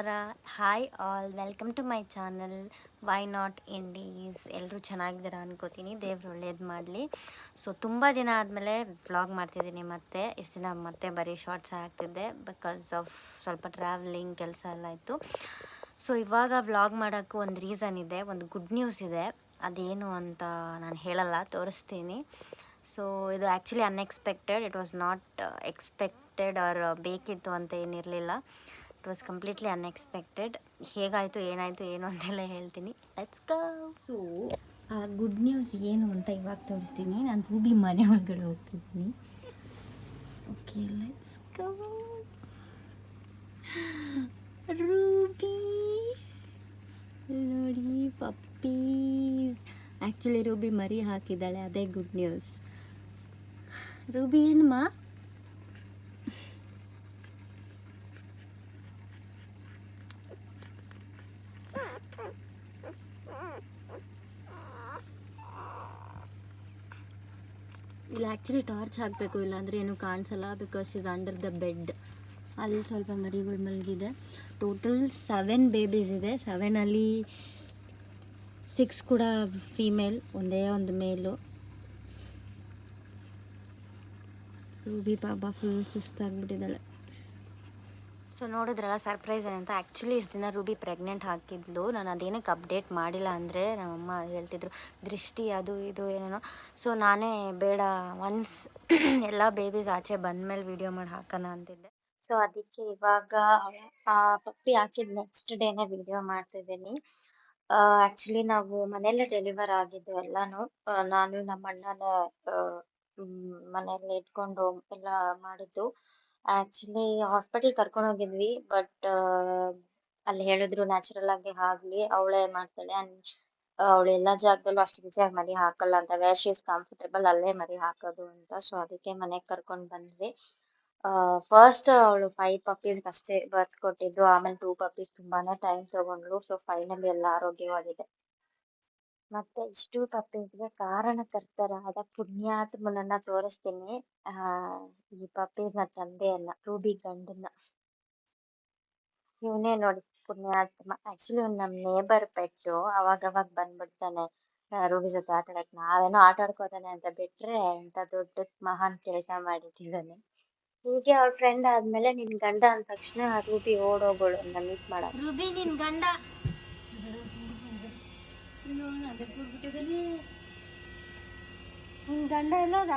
ನಮಸ್ಕಾರ. Hi all, welcome to my channel Why Not Indies. ಎಲ್ಲರೂ ಚೆನ್ನಾಗಿದ್ದೀರಾ ಅನ್ಕೋತೀನಿ. ದೇವ್ರು ಒಳ್ಳೇದು ಮಾಡಲಿ. ಸೊ ತುಂಬ ದಿನ ಆದಮೇಲೆ ವ್ಲಾಗ್ ಮಾಡ್ತಿದ್ದೀನಿ. ಇಷ್ಟು ದಿನ ಮತ್ತೆ ಬರೀ ಶಾರ್ಟ್ಸ್ ಹಾಕ್ತಿದ್ದೆ ಬಿಕಾಸ್ ಆಫ್ ಸ್ವಲ್ಪ ಟ್ರಾವೆಲಿಂಗ್ ಕೆಲಸ ಎಲ್ಲ ಇತ್ತು. ಸೊ ಇವಾಗ ವ್ಲಾಗ್ ಮಾಡೋಕ್ಕೂ ಒಂದು ರೀಸನ್ ಇದೆ, ಒಂದು ಗುಡ್ ನ್ಯೂಸ್ ಇದೆ. ಅದೇನು ಅಂತ ನಾನು ಹೇಳಲ್ಲ, ತೋರಿಸ್ತೀನಿ. ಸೊ ಇದು actually unexpected. It was not expected ಆರ್ ಬೇಕಿತ್ತು ಅಂತ ಏನಿರಲಿಲ್ಲ. It was completely unexpected. ಹೇಗಾಯಿತು, ಏನಾಯಿತು, ಏನು ಅಂತೆಲ್ಲ ಹೇಳ್ತೀನಿ. Let's go. ಸೊ ಆ ಗುಡ್ ನ್ಯೂಸ್ ಏನು ಅಂತ ಇವಾಗ ತೋರಿಸ್ತೀನಿ. ನಾನು ರೂಬಿ ಮನೆ ಒಳಗಡೆ ಹೋಗ್ತಿದ್ದೀನಿ. Okay, let's go. ರೂಬಿ ನೋಡಿ, ಪಪ್ಪೀಸ್. ಆ್ಯಕ್ಚುಲಿ ರೂಬಿ ಮರಿ ಹಾಕಿದ್ದಾಳೆ, ಅದೇ ಗುಡ್ ನ್ಯೂಸ್. ರೂಬಿ ಏನಮ್ಮ? ಇಲ್ಲ, ಆ್ಯಕ್ಚುಲಿ ಟಾರ್ಚ್ ಹಾಕಬೇಕು, ಇಲ್ಲಾಂದರೆ ಏನೂ ಕಾಣಿಸಲ್ಲ. Because is under the bed. ಅಲ್ಲಿ ಸ್ವಲ್ಪ ಮರಿಗಳು ಮಲಗಿದೆ. ಟೋಟಲ್ 7 ಬೇಬೀಸ್ ಇದೆ. 7ಅಲ್ಲಿ 6 ಕೂಡ ಫೀಮೇಲ್, ಒಂದೇ ಒಂದು ಮೇಲು. ರೂಬಿ ಪಾಪ ಫುಲ್ ಸುಸ್ತಾಗ್ಬಿಟ್ಟಿದ್ದಾಳೆ. ಸೊ ನೋಡಿದ್ರಲ್ಲ ಸರ್ಪ್ರೈಸ್ ಏನಂತ. ಆ್ಯಕ್ಚುಲಿ ಇಷ್ಟು ದಿನ ರೂಬಿ ಪ್ರೆಗ್ನೆಂಟ್ ಹಾಕಿದ್ಲು. ನಾನು ಅದೇನಕ್ಕೆ ಅಪ್ಡೇಟ್ ಮಾಡಿಲ್ಲ ಅಂದರೆ, ನಮ್ಮಮ್ಮ ಹೇಳ್ತಿದ್ರು ದೃಷ್ಟಿ ಅದು ಇದು ಏನೇನೋ. ಸೊ ನಾನೇ ಬೇಡ, ಒನ್ಸ್ ಎಲ್ಲ ಬೇಬೀಸ್ ಆಚೆ ಬಂದಮೇಲೆ ವೀಡಿಯೋ ಮಾಡಿ ಹಾಕೋಣ ಅಂತಿದ್ದೆ. ಸೊ ಅದಕ್ಕೆ ಇವಾಗ ಆ ಪಪ್ಪಿ ಹಾಕಿದ ನೆಕ್ಸ್ಟ್ ಡೇನೇ ವೀಡಿಯೋ ಮಾಡ್ತಿದ್ದೀನಿ. ಆ್ಯಕ್ಚುಲಿ ನಾವು ಮನೆಯಲ್ಲೇ ಡೆಲಿವರ್ ಆಗಿದ್ದು ಎಲ್ಲನೂ. ನಾನು ನಮ್ಮ ಅಣ್ಣನ ಮನೆಯಲ್ಲೇ ಇಟ್ಕೊಂಡು ಎಲ್ಲ ಮಾಡಿದ್ದು. ಆ್ಯಕ್ಚುಲಿ ಹಾಸ್ಪಿಟಲ್ ಕರ್ಕೊಂಡು ಹೋಗಿದ್ವಿ, ಬಟ್ ಅಲ್ಲಿ ಹೇಳಿದ್ರು ನ್ಯಾಚುರಲ್ ಆಗಿ ಆಗಲಿ, ಅವಳೇ ಮಾಡ್ತಾಳೆ. ಅವಳು ಎಲ್ಲ ಜಾಗದಲ್ಲೂ ಅಷ್ಟು ಈಸಿಯಾಗಿ ಮರಿ ಹಾಕಲ್ಲ ಅಂತ. ವೇರ್ ಶಿ ಇಸ್ ಕಂಫರ್ಟೇಬಲ್ ಅಲ್ಲೇ ಮರಿ ಹಾಕೋದು ಅಂತ. ಸೊ ಅದಕ್ಕೆ ಮನೆಗೆ ಕರ್ಕೊಂಡು ಬಂದ್ವಿ. ಫಸ್ಟ್ ಅವಳು 5 ಪಪ್ಪೀಸ್ಗೆ ಅಷ್ಟೇ ಬರ್ತ್ ಕೊಟ್ಟಿದ್ದು. ಆಮೇಲೆ 2 ಪಪ್ಪೀಸ್ ತುಂಬಾನೇ ಟೈಮ್ ತಗೊಂಡ್ರು. ಸೊ ಫೈನಲಿ ಎಲ್ಲ ಆರೋಗ್ಯವಾಗಿದೆ. ಮತ್ತೆ ಇಷ್ಟು ಪಪ್ಪೀಸ್ಗೆ ಕಾರಣಕರ್ತರಾದ ಪುಣ್ಯಾತ್ಮನನ್ನ ತೋರಿಸ್ತೀನಿ. ಈ ಪಪ್ಪೀಸ್ನ ತಂದೆಯನ್ನ, ರೂಬಿ ಗಂಡನ್ನ. ಇವನೇ ನೋಡಿ ಪುಣ್ಯಾತ್ಮ. ಆಕ್ಚುಲಿ ಅವ್ನು ನಮ್ಮ ನೇಬರ್ ಪೆಟ್ಟು. ಅವಾಗವಾಗ ಬಂದ್ಬಿಡ್ತಾನೆ ರೂಬಿ ಜೊತೆ ಆಟ ಆಡಕ್. ನಾವೇನೋ ಆಟ ಆಡ್ಕೋತಾನೆ ಅಂತ ಬಿಟ್ರೆ ಇಂಥ ದೊಡ್ಡ ಮಹಾನ್ ಕೆಲಸ ಮಾಡಿಟ್ಟಿದ್ದಾನೆ. ಹೀಗೆ ಅವ್ರ ಫ್ರೆಂಡ್ ಆದ್ಮೇಲೆ ನಿನ್ ಗಂಡ ಅಂದ ತಕ್ಷಣ ರೂಬಿ ಓಡೋಗೋಳು ಮೀಟ್ ಮಾಡಕ್. ರೂಬಿ ನಿನ್ ಗಂಡ ನಿನ್ ಗಂಡ ಎಲ್ಲೋದ?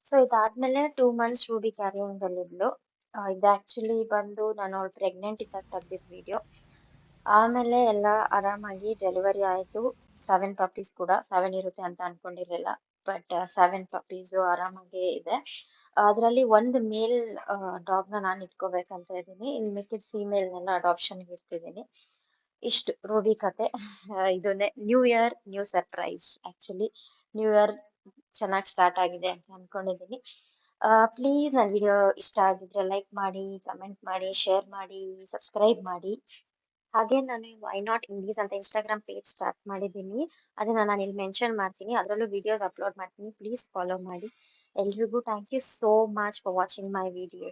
ಸೊ ಇದಾದ್ಮೇಲೆ 2 ಮಂತ್ಸ್ ರೂಬಿ ಕ್ಯಾರಿಯಿಂಗ್ ಅಲ್ಲಿದ್ಲು. ಇದು ಆಕ್ಚುಲಿ ಬಂದು ನಾನು ಅವಳು ಪ್ರೆಗ್ನೆಂಟ್ ಇದ್ದಾಗ ತೆಗ್ದಿದ್ ವಿಡಿಯೋ. ಆಮೇಲೆ ಎಲ್ಲ ಆರಾಮಾಗಿ ಡೆಲಿವರಿ ಆಯ್ತು. 7 ಪಪ್ಪೀಸ್ ಕೂಡ. 7 ಇರುತ್ತೆ ಅಂತ ಅನ್ಕೊಂಡಿರ್ಲಿಲ್ಲ, ಬಟ್ 7 ಪಪ್ಪೀಸು ಆರಾಮಾಗಿ ಇದೆ. ಅದರಲ್ಲಿ ಒಂದು ಮೇಲ್ ಡಾಗ್ನ ನಾನು ಇಟ್ಕೋಬೇಕಂತ ಇದ್ದೀನಿ. ಇನ್ನು ಮಿಕ್ಕಿದ ಫೀಮೇಲ್ನೆಲ್ಲ ಅಡಾಪ್ಷನ್ಗೆ ಇರ್ತಿದ್ದೀನಿ. ಇಷ್ಟು ರೂಬಿ ಕತೆ. ಇದನ್ನೇ new year new surprise. Actually new year ಚೆನ್ನಾಗಿ ಸ್ಟಾರ್ಟ್ ಆಗಿದೆ ಅಂತ ಅನ್ಕೊಂಡಿದ್ದೀನಿ. ಪ್ಲೀಸ್ ನನ್ನ ವಿಡಿಯೋ ಇಷ್ಟ ಆಗಿದ್ರೆ ಲೈಕ್ ಮಾಡಿ, ಕಮೆಂಟ್ ಮಾಡಿ, ಶೇರ್ ಮಾಡಿ, ಸಬ್ಸ್ಕ್ರೈಬ್ ಮಾಡಿ. ಹಾಗೆ ನಾನು ವೈ ನಾಟ್ ಇಂಡೀಸ್ ಅಂತ ಇನ್ಸ್ಟಾಗ್ರಾಮ್ ಪೇಜ್ ಸ್ಟಾರ್ಟ್ ಮಾಡಿದ್ದೀನಿ. ಅದನ್ನ ನಾನು ಇಲ್ಲಿ ಮೆನ್ಷನ್ ಮಾಡ್ತೀನಿ. ಅದರಲ್ಲೂ ವಿಡಿಯೋಸ್ ಅಪ್ಲೋಡ್ ಮಾಡ್ತೀನಿ. ಪ್ಲೀಸ್ ಫಾಲೋ ಮಾಡಿ. ಎಲ್ರಿಗೂ thank you so much for watching my video.